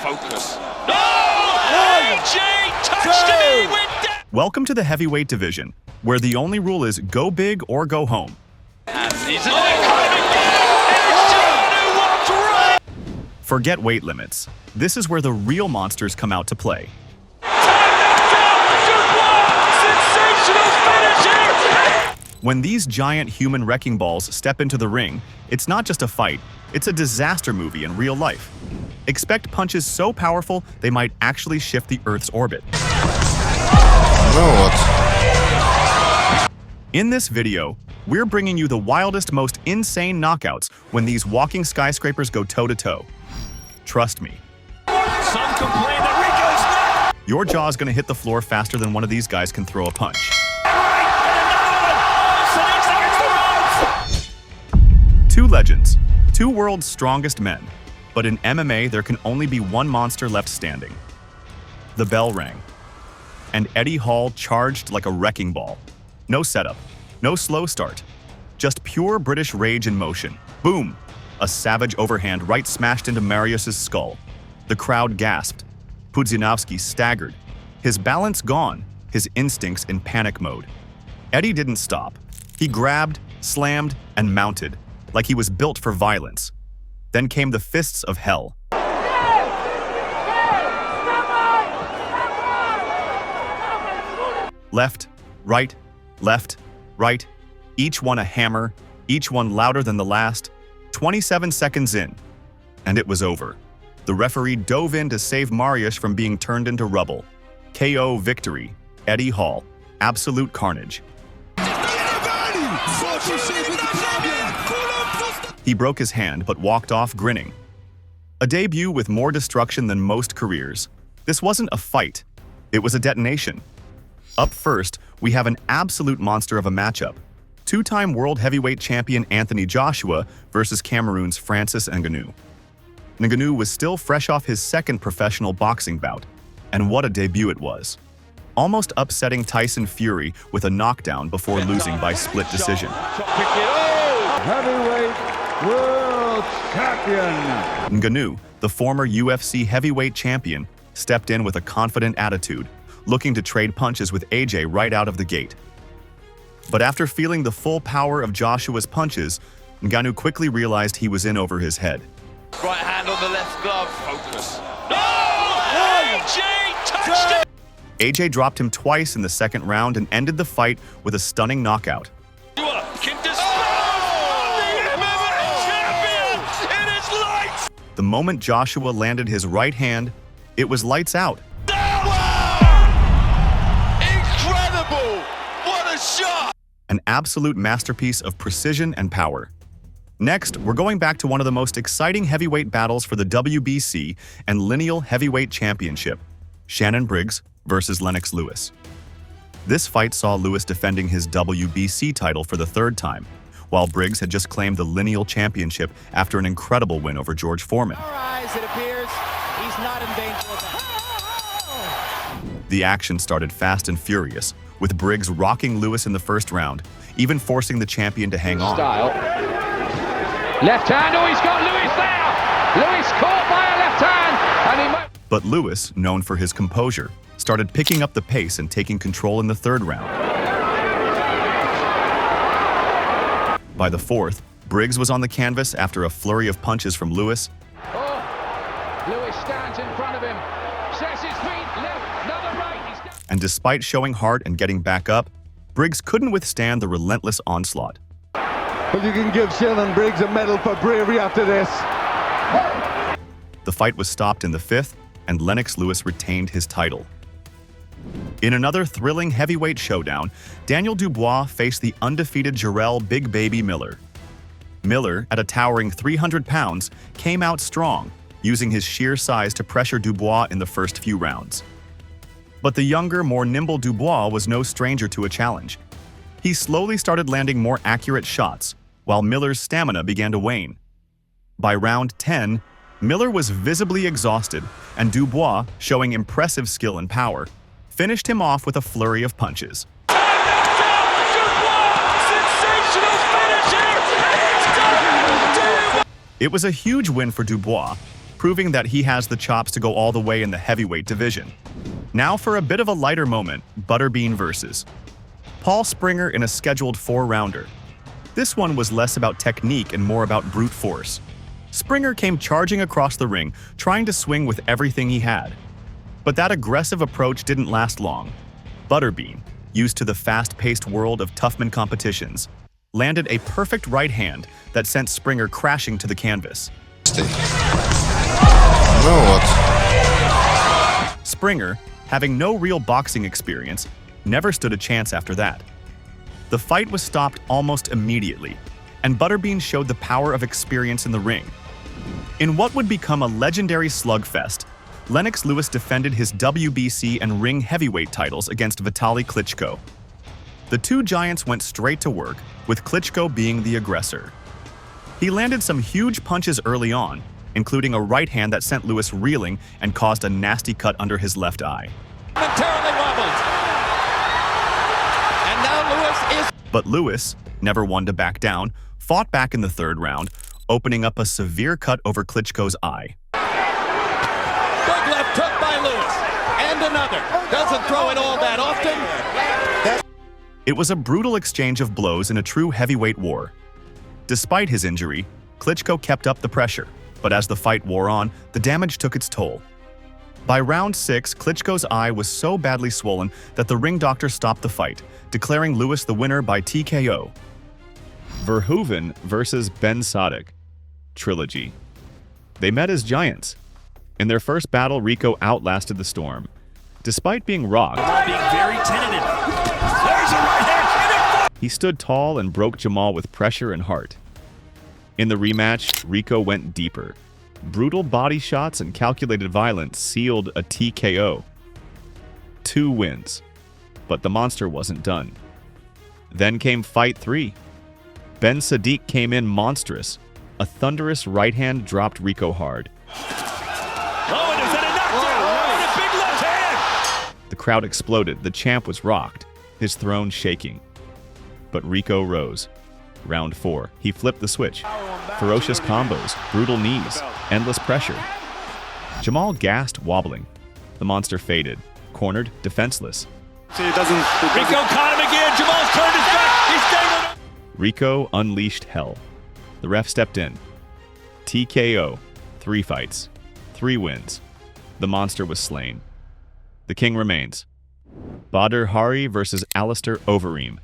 Focus. Oh! AJ touched me with that! Welcome to the heavyweight division, where the only rule is go big or go home. Forget weight limits. This is where the real monsters come out to play. When these giant human wrecking balls step into the ring, it's not just a fight, it's a disaster movie in real life. Expect punches so powerful they might actually shift the Earth's orbit. In this video, we're bringing you the wildest, most insane knockouts when these walking skyscrapers go toe-to-toe. Trust me. Some complain that Rico's not. Your jaw's gonna hit the floor faster than one of these guys can throw a punch. Two legends, two world's strongest men, but in MMA there can only be one monster left standing. The bell rang, and Eddie Hall charged like a wrecking ball. No setup, no slow start, just pure British rage in motion. Boom! A savage overhand right smashed into Marius's skull. The crowd gasped. Pudzianowski staggered, his balance gone, his instincts in panic mode. Eddie didn't stop. He grabbed, slammed, and mounted, like he was built for violence. Then came the fists of hell. Left, right, each one a hammer, each one louder than the last. 27 seconds in, and it was over. The referee dove in to save Marius from being turned into rubble. KO victory, Eddie Hall, absolute carnage. He broke his hand but walked off grinning. A debut with more destruction than most careers. This wasn't a fight, it was a detonation. Up first, we have an absolute monster of a matchup. Two-time world heavyweight champion Anthony Joshua versus Cameroon's Francis Ngannou. Ngannou was still fresh off his second professional boxing bout, and what a debut it was. Almost upsetting Tyson Fury with a knockdown before losing by split decision. Heavyweight world champion! Ngannou, the former UFC heavyweight champion, stepped in with a confident attitude, looking to trade punches with AJ right out of the gate. But after feeling the full power of Joshua's punches, Ngannou quickly realized he was in over his head. Right hand on the left glove. Focus. Oh! AJ touched it! AJ dropped him twice in the second round and ended the fight with a stunning knockout. The MMA champion! It is lights! The moment Joshua landed his right hand, it was lights out. Incredible! What a shot! An absolute masterpiece of precision and power. Next, we're going back to one of the most exciting heavyweight battles for the WBC and Lineal Heavyweight Championship, Shannon Briggs versus Lennox Lewis. This fight saw Lewis defending his WBC title for the third time, while Briggs had just claimed the Lineal Championship after an incredible win over George Foreman. It appears he's not in danger of that. The action started fast and furious, with Briggs rocking Lewis in the first round, even forcing the champion to hang on. Left hand, oh, he's got Lewis there! Lewis caught by a left hand, and he might... But Lewis, known for his composure, started picking up the pace and taking control in the third round. By the fourth, Briggs was on the canvas after a flurry of punches from Lewis. Oh, Lewis stands in front of him, sets his feet, left, another right. And despite showing heart and getting back up, Briggs couldn't withstand the relentless onslaught. But you can give Shannon Briggs a medal for bravery after this. The fight was stopped in the fifth, and Lennox Lewis retained his title. In another thrilling heavyweight showdown, Daniel Dubois faced the undefeated Jarrell Big Baby Miller. Miller, at a towering 300 pounds, came out strong, using his sheer size to pressure Dubois in the first few rounds. But the younger, more nimble Dubois was no stranger to a challenge. He slowly started landing more accurate shots, while Miller's stamina began to wane. By round 10, Miller was visibly exhausted, and Dubois, showing impressive skill and power, finished him off with a flurry of punches. It was a huge win for Dubois, proving that he has the chops to go all the way in the heavyweight division. Now for a bit of a lighter moment, Butterbean versus Paul Springer in a scheduled 4-rounder. This one was less about technique and more about brute force. Springer came charging across the ring, trying to swing with everything he had. But that aggressive approach didn't last long. Butterbean, used to the fast-paced world of Toughman competitions, landed a perfect right hand that sent Springer crashing to the canvas. Springer, having no real boxing experience, never stood a chance after that. The fight was stopped almost immediately, and Butterbean showed the power of experience in the ring. In what would become a legendary slugfest, Lennox Lewis defended his WBC and ring heavyweight titles against Vitaly Klitschko. The two giants went straight to work, with Klitschko being the aggressor. He landed some huge punches early on, including a right hand that sent Lewis reeling and caused a nasty cut under his left eye. Momentarily wobbled. And now Lewis is... But Lewis, never one to back down, fought back in the third round, opening up a severe cut over Klitschko's eye. Big left hook by Lewis. And another. Doesn't throw it all that often. It was a brutal exchange of blows in a true heavyweight war. Despite his injury, Klitschko kept up the pressure, but as the fight wore on, the damage took its toll. By round 6, Klitschko's eye was so badly swollen that the ring doctor stopped the fight, declaring Lewis the winner by TKO. Verhoeven versus Ben Saddik Trilogy. They met as giants. In their first battle, Rico outlasted the storm. Despite being rocked, Being very tentative. There's a right hand. he stood tall and broke Jamal with pressure and heart. In the rematch, Rico went deeper. Brutal body shots and calculated violence sealed a TKO. 2 wins. But the monster wasn't done. Then came Fight 3. Ben Saddik came in monstrous. A thunderous right hand dropped Rico hard. Oh, and is that a knockdown? And a big left hand. The crowd exploded. The champ was rocked, his throne shaking. But Rico rose. Round 4, he flipped the switch. Ferocious combos, brutal knees, endless pressure. Jamal gasped, wobbling. The monster faded, cornered, defenseless. Rico caught him again. Jamal's turned his back. He's staying on it. Rico unleashed hell. The ref stepped in. TKO, 3 fights, 3 wins. The monster was slain. The king remains. Badr Hari versus Alistair Overeem.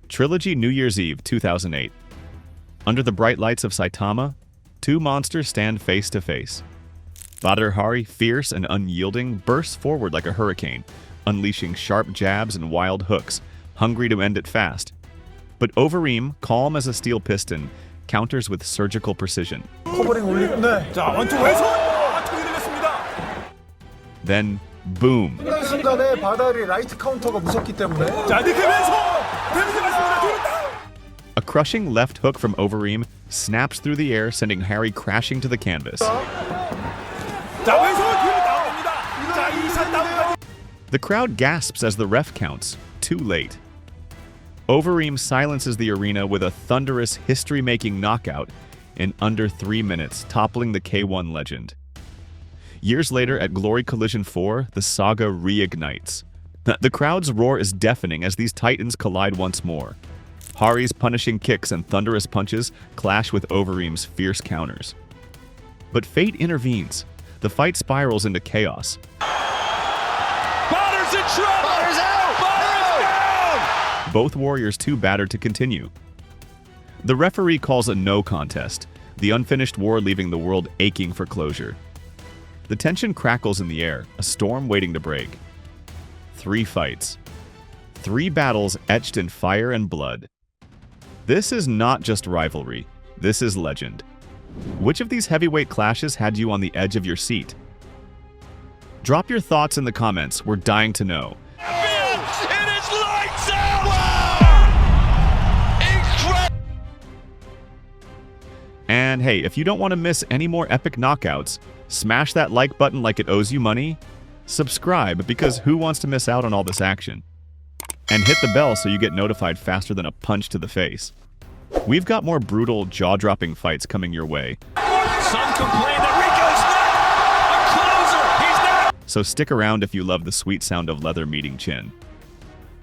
Trilogy New Year's Eve 2008. Under the bright lights of Saitama, 2 monsters stand face to face. Badr Hari, fierce and unyielding, bursts forward like a hurricane, unleashing sharp jabs and wild hooks, hungry to end it fast. But Overeem, calm as a steel piston, counters with surgical precision. Then, boom. A crushing left hook from Overeem snaps through the air, sending Harry crashing to the canvas. The crowd gasps as the ref counts, too late. Overeem silences the arena with a thunderous, history-making knockout in under 3 minutes, toppling the K1 legend. Years later, at Glory Collision 4, the saga reignites. The crowd's roar is deafening as these titans collide once more. Hari's punishing kicks and thunderous punches clash with Overeem's fierce counters. But fate intervenes. The fight spirals into chaos. Badr's in trouble. Badr's out. Badr's down. Both warriors too battered to continue. The referee calls a no contest, the unfinished war leaving the world aching for closure. The tension crackles in the air, a storm waiting to break. 3 fights. 3 battles etched in fire and blood. This is not just rivalry. This is legend. Which of these heavyweight clashes had you on the edge of your seat? Drop your thoughts in the comments. We're dying to know. It is lights out. Wow. Incredible. And hey, if you don't want to miss any more epic knockouts, smash that like button like it owes you money. Subscribe, because who wants to miss out on all this action? And hit the bell so you get notified faster than a punch to the face. We've got more brutal, jaw-dropping fights coming your way. Some complain that Rico's so stick around if you love the sweet sound of leather meeting chin.